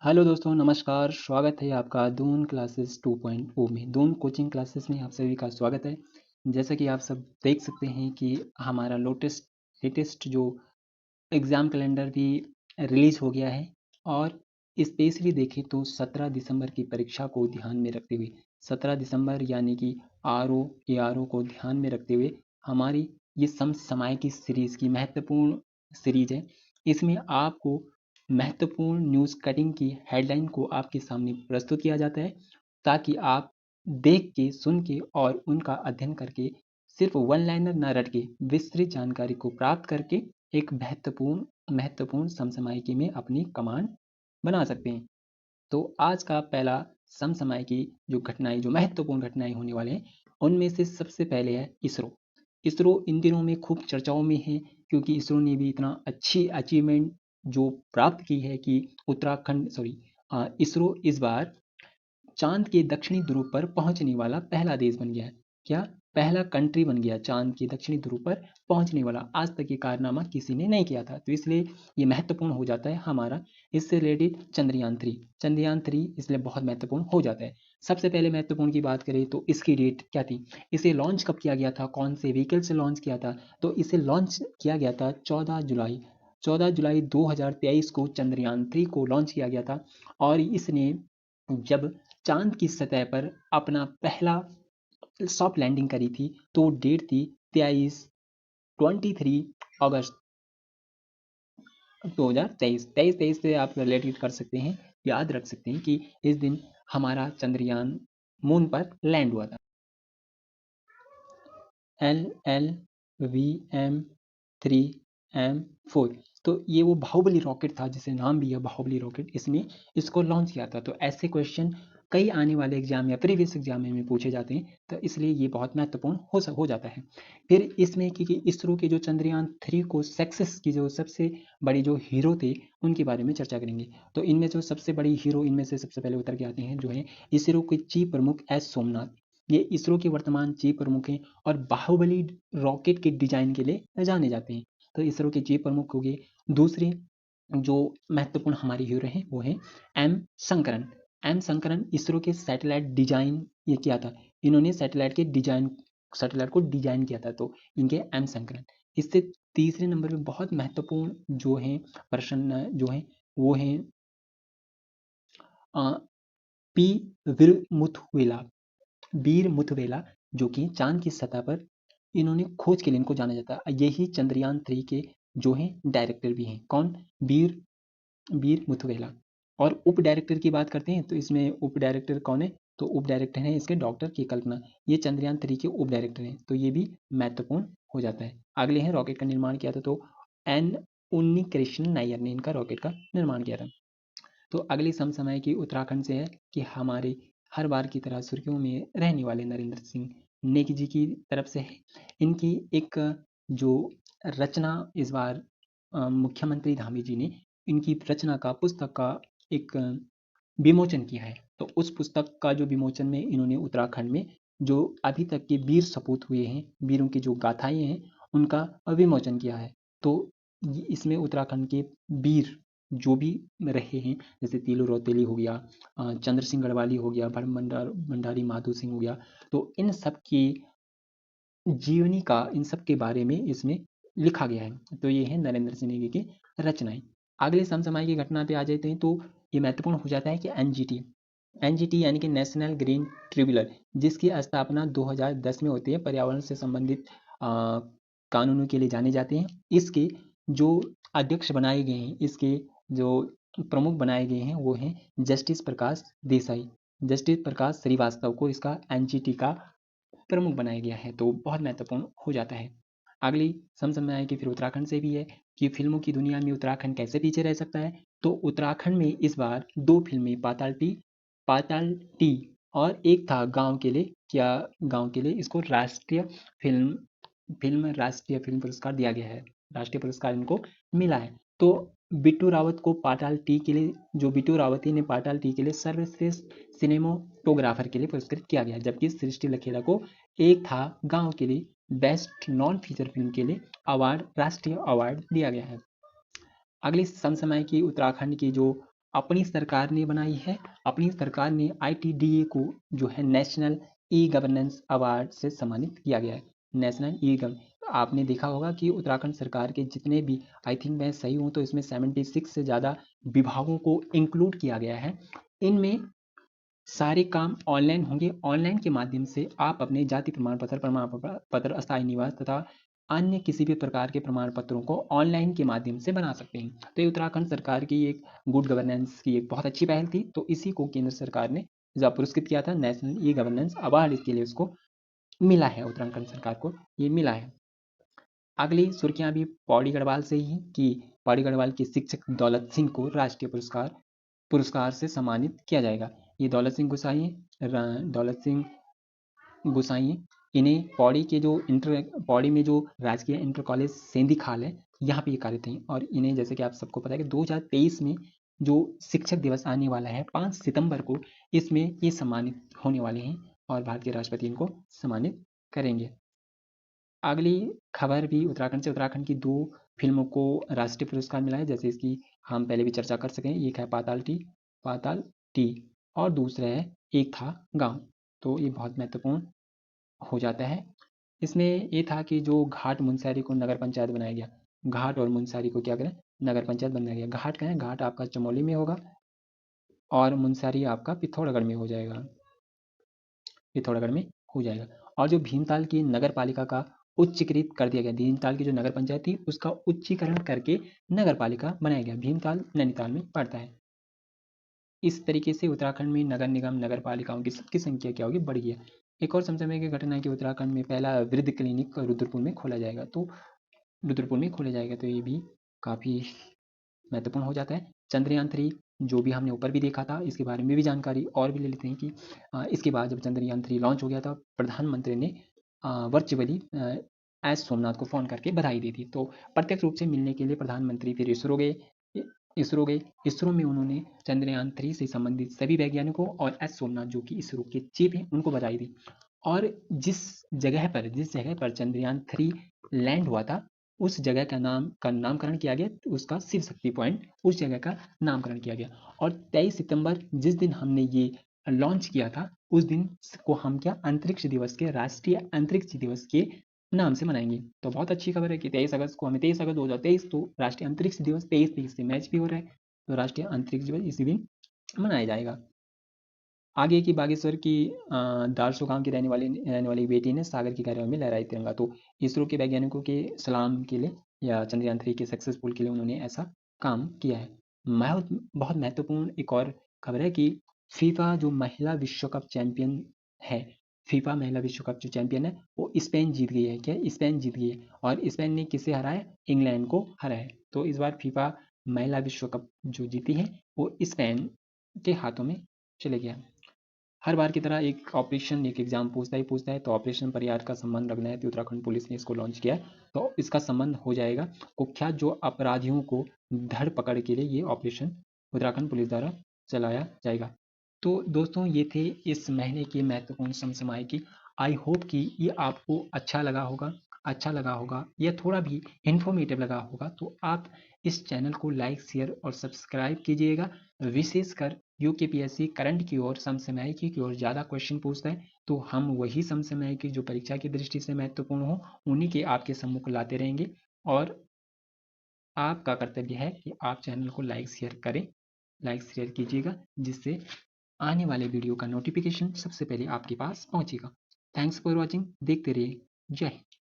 Hello दोस्तों, नमस्कार। स्वागत है आपका दून क्लासेस 2.0 में। दून कोचिंग क्लासेस में आप सभी का स्वागत है। जैसा कि आप सब देख सकते हैं कि हमारा लेटेस्ट जो एग्ज़ाम कैलेंडर भी रिलीज़ हो गया है और स्पेशली देखें तो 17 दिसंबर की परीक्षा को ध्यान में रखते हुए 17 दिसंबर यानी कि आरओ को ध्यान में रखते हुए हमारी ये समसामयिकी सीरीज़ की महत्वपूर्ण सीरीज़ है। इसमें आपको महत्वपूर्ण न्यूज़ कटिंग की हेडलाइन को आपके सामने प्रस्तुत किया जाता है ताकि आप देख के, सुन के और उनका अध्ययन करके सिर्फ वन लाइनर न रट के विस्तृत जानकारी को प्राप्त करके एक महत्वपूर्ण समसामयिकी में अपनी कमांड बना सकते हैं। तो आज का पहला समसामयिकी जो महत्वपूर्ण घटनाएं होने वाले हैं, उनमें से सबसे पहले है इसरो। इसरो इन दिनों में खूब चर्चाओं में है क्योंकि इसरो ने भी इतना अच्छी अचीवमेंट जो प्राप्त की है कि इसरो इस बार चांद के दक्षिणी ध्रुव पर पहुंचने वाला पहला देश बन गया है। क्या? पहला कंट्री बन गया चांद के दक्षिणी ध्रुव पर पहुंचने वाला। आज तक ये कारनामा किसी ने नहीं किया था, तो इसलिए ये महत्वपूर्ण हो जाता है हमारा। इससे रिलेटेड चंद्रयान 3 इसलिए बहुत महत्वपूर्ण हो जाता है। सबसे पहले महत्वपूर्ण की बात करें तो इसकी डेट क्या थी, इसे लॉन्च कब किया गया था, कौन से व्हीकल से लॉन्च किया था, तो इसे लॉन्च किया गया था 14 जुलाई 2023 को चंद्रयान 3 को लॉन्च किया गया था। और इसने जब चांद की सतह पर अपना पहला सॉफ्ट लैंडिंग करी थी तो डेट थी 23 अगस्त 2023। से आप रिलेटेड कर सकते हैं, याद रख सकते हैं कि इस दिन हमारा चंद्रयान मून पर लैंड हुआ था। LLVM3M4, तो ये वो बाहुबली रॉकेट था जिसे नाम भी है बाहुबली रॉकेट। इसने इसको लॉन्च किया था। तो ऐसे क्वेश्चन कई आने वाले एग्जाम या प्रीवियस एग्जाम में पूछे जाते हैं, तो इसलिए ये बहुत महत्वपूर्ण हो जाता है। फिर इसमें कि इसरो के जो चंद्रयान 3 को सक्सेस की जो सबसे बड़ी जो हीरो थे उनके बारे में चर्चा करेंगे। तो इनमें जो सबसे बड़ी हीरो इनमें से सबसे पहले उतर के आते हैं जो है इसरो के चीफ प्रमुख एस सोमनाथ। ये इसरो के वर्तमान चीफ प्रमुख हैं और बाहुबली रॉकेट के डिजाइन के लिए जाने जाते हैं। तो इसरो के चीफ प्रमुख हो गए। दूसरे जो महत्वपूर्ण हमारे हीरो हैं वो हैं एम शंकरन इसरो के सैटेलाइट डिजाइन ये किया था। इन्होंने सैटेलाइट को डिजाइन किया था, तो इनके एम शंकरन। इससे तीसरे नंबर पे बहुत महत्वपूर्ण जो है पर्सन जो है वो है पी वीर मुथुवेला, जो कि चांद की सतह पर इन्होंने खोज के लिए इनको जाना जाता है। यही चंद्रयान 3 के जो हैं डायरेक्टर भी हैं। कौन? वीर वीर मुथुवेला। और उप डायरेक्टर की बात करते हैं तो इसमें उप डायरेक्टर कौन है, तो उप डायरेक्टर है इसके डॉक्टर के कल्पना। ये चंद्रयान 3 के उप डायरेक्टर हैं, तो ये भी महत्वपूर्ण हो जाता है। अगले हैं रॉकेट का निर्माण किया था, तो एन उन्नी कृष्ण नायर ने इनका रॉकेट का निर्माण किया था। तो अगली समसामयिक की उत्तराखंड से है कि हमारे हर बार की तरह सुर्खियों में रहने वाले नरेंद्र सिंह नेगी जी की तरफ से है। इनकी एक जो रचना इस बार मुख्यमंत्री धामी जी ने इनकी रचना का पुस्तक का एक विमोचन किया है। तो उस पुस्तक का जो विमोचन में इन्होंने उत्तराखंड में जो अभी तक के वीर सपूत हुए हैं, वीरों की जो गाथाएं हैं, उनका विमोचन किया है। तो इसमें उत्तराखंड के वीर जो भी रहे हैं, जैसे तीलू रौतेली हो गया, चंद्र सिंह गढ़वाली हो गया, भंडारी माधो सिंह हो गया, तो इन सब की जीवनी का इन सब के बारे में इसमें लिखा गया है। तो ये है नरेंद्र सिंह नेगी की रचनाएं। अगले समसामयिक की घटना पे आ जाते हैं तो ये महत्वपूर्ण हो जाता है कि एनजीटी यानी कि नेशनल ग्रीन ट्रिब्यूनल, जिसकी स्थापना 2010 में होती है, पर्यावरण से संबंधित कानूनों के लिए जाने जाते हैं। इसके जो अध्यक्ष बनाए गए हैं, इसके जो प्रमुख बनाए गए हैं वो हैं जस्टिस प्रकाश श्रीवास्तव को इसका एनजीटी का प्रमुख बनाया गया है। तो बहुत महत्वपूर्ण हो जाता है। अगली समसामयिक फिर उत्तराखंड से भी है कि फिल्मों की दुनिया में उत्तराखंड कैसे पीछे रह सकता है। तो उत्तराखंड में इस बार 2 फिल्में पाताल टी और एक था गांव के लिए। क्या? गांव के लिए इसको राष्ट्रीय फिल्म पुरस्कार दिया गया है। राष्ट्रीय पुरस्कार इनको मिला है। तो बिट्टू रावती ने पाताल टी के लिए सर्वश्रेष्ठ सिनेमोटोग्राफर के लिए पुरस्कृत किया गया, जबकि सृष्टि लखेड़ा को एक था गांव के लिए बेस्ट नॉन फीचर फिल्म के लिए राष्ट्रीय अवार्ड दिया गया है। अगली समसामयिक की उत्तराखंड की जो अपनी सरकार ने बनाई है। अपनी सरकार ने ITDA को जो है नेशनल ई गवर्नेंस अवार्ड से सम्मानित किया गया है। नेशनल ई आपने देखा होगा कि उत्तराखंड सरकार के जितने भी, आई थिंक मैं सही हूँ तो इसमें 76 से ज़्यादा विभागों को इंक्लूड किया गया है। इनमें सारे काम ऑनलाइन होंगे। ऑनलाइन के माध्यम से आप अपने जाति प्रमाण पत्र, अस्थायी निवास तथा अन्य किसी भी प्रकार के प्रमाण पत्रों को ऑनलाइन के माध्यम से बना सकते हैं। तो ये उत्तराखंड सरकार की एक गुड गवर्नेंस की एक बहुत अच्छी पहल थी। तो इसी को केंद्र सरकार ने जब पुरस्कृत किया था, नेशनल ई गवर्नेंस अवार्ड इसके लिए उसको मिला है, उत्तराखंड सरकार को ये मिला है। अगली सुर्खियां भी पौड़ी गढ़वाल से ही कि पौड़ी गढ़वाल के शिक्षक दौलत सिंह को राष्ट्रीय पुरस्कार से सम्मानित किया जाएगा। ये दौलत सिंह गुसाई, इन्हें पौड़ी में जो राजकीय इंटर कॉलेज सेंधी खाल है, यहाँ पे ये कार्यरत हैं। और इन्हें जैसे कि आप सबको पता है कि 2023 में जो शिक्षक दिवस आने वाला है 5 सितंबर को, इसमें ये सम्मानित होने वाले हैं और भारतीय राष्ट्रपति इनको सम्मानित करेंगे। अगली खबर भी उत्तराखंड से। उत्तराखंड की 2 फिल्मों को राष्ट्रीय पुरस्कार मिला है, जैसे इसकी हम पहले भी चर्चा कर सकें। एक है पाताल टी और दूसरा है एक था गांव। तो ये बहुत महत्वपूर्ण हो जाता है। इसमें ये था कि जो घाट मुनस्यारी को नगर पंचायत बनाया गया, घाट और मुनस्यारी को क्या करें, नगर पंचायत बनाया गया। घाट कहें, घाट आपका चमोली में होगा और मुनस्यारी आपका पिथौरागढ़ में हो जाएगा, पिथौरागढ़ में हो जाएगा। और जो भीमताल की नगर पालिका का उच्चीकृत कर दिया गया, भीमताल की जो नगर पंचायत थी उसका उच्चीकरण करके नगर पालिका बनाया गया। भीमताल नैनीताल में पड़ता है। इस तरीके से उत्तराखंड में नगर निगम, नगर पालिकाओं की सबकी संख्या क्या होगी, बढ़ गई है। एक और समय की घटना है कि उत्तराखंड में पहला वृद्ध क्लिनिक रुद्रपुर में खोला जाएगा। तो ये भी काफ़ी महत्वपूर्ण हो जाता है। चंद्रयान 3 जो भी हमने ऊपर भी देखा था, इसके बारे में भी जानकारी और भी ले लेते हैं कि इसके बाद जब चंद्रयान 3 लॉन्च हो गया था, प्रधानमंत्री ने वर्चुअली एस सोमनाथ को फ़ोन करके बधाई दी थी। तो प्रत्यक्ष रूप से मिलने के लिए प्रधानमंत्री फिर इसरो में उन्होंने चंद्रयान 3 से संबंधित सभी वैज्ञानिकों और एस सोमनाथ जो कि इसरो के चीफ हैं उनको बधाई दी। और जिस जगह पर चंद्रयान 3 लैंड हुआ था, उस जगह का नामकरण किया गया, उसका शिव शक्ति पॉइंट, उस जगह का नामकरण किया गया। और 23 सितंबर जिस दिन हमने ये लॉन्च किया था, उस दिन को हम राष्ट्रीय अंतरिक्ष दिवस के नाम से मनाएंगे। तो बहुत अच्छी खबर है कि 23 अगस्त 2023 तो राष्ट्रीय अंतरिक्ष दिवस, 23 से मैच भी हो रहा है, तो राष्ट्रीय अंतरिक्ष दिवस इसी दिन मनाया जाएगा। आगे की बागेश्वर की दारसो गांव की रहने वाली बेटी ने सागर की गहराई में लहराई तिरंगा। तो इसरो के वैज्ञानिकों के सलाम के लिए या चंद्रयान 3 के सक्सेसफुल के लिए उन्होंने ऐसा काम किया है। बहुत महत्वपूर्ण एक और खबर है कि फीफा जो महिला विश्व कप चैंपियन है, फीफा महिला विश्व कप जो चैंपियन है वो स्पेन जीत गई है। क्या स्पेन जीत गई है? और स्पेन ने किसे हराया? इंग्लैंड को हराया। तो इस बार फीफा महिला विश्व कप जो जीती है वो स्पेन के हाथों में चले गया। हर बार की तरह एक एग्जाम पूछता है। तो ऑपरेशन परिहार का संबंध रखना है, तो उत्तराखंड पुलिस ने इसको लॉन्च किया है। तो इसका संबंध हो जाएगा कुख्यात जो अपराधियों को धर पकड़ के लिए ये ऑपरेशन उत्तराखंड पुलिस द्वारा चलाया जाएगा। तो दोस्तों ये थे इस महीने की महत्वपूर्ण समसामयिकी। आई होप कि ये आपको अच्छा लगा होगा या थोड़ा भी इंफॉर्मेटिव लगा होगा। तो आप इस चैनल को लाइक, शेयर और सब्सक्राइब कीजिएगा। विशेषकर यूकेपीएससी करंट की ओर, समसामयिकी की ओर ज़्यादा क्वेश्चन पूछता है, तो हम वही समसामयिकी जो परीक्षा की दृष्टि से महत्वपूर्ण हो उन्हीं के आपके सम्मुख लाते रहेंगे। और आपका कर्तव्य है कि आप चैनल को लाइक शेयर कीजिएगा, जिससे आने वाले वीडियो का नोटिफिकेशन सबसे पहले आपके पास पहुंचेगा। Thanks for watching. देखते रहिए। जय हिंद।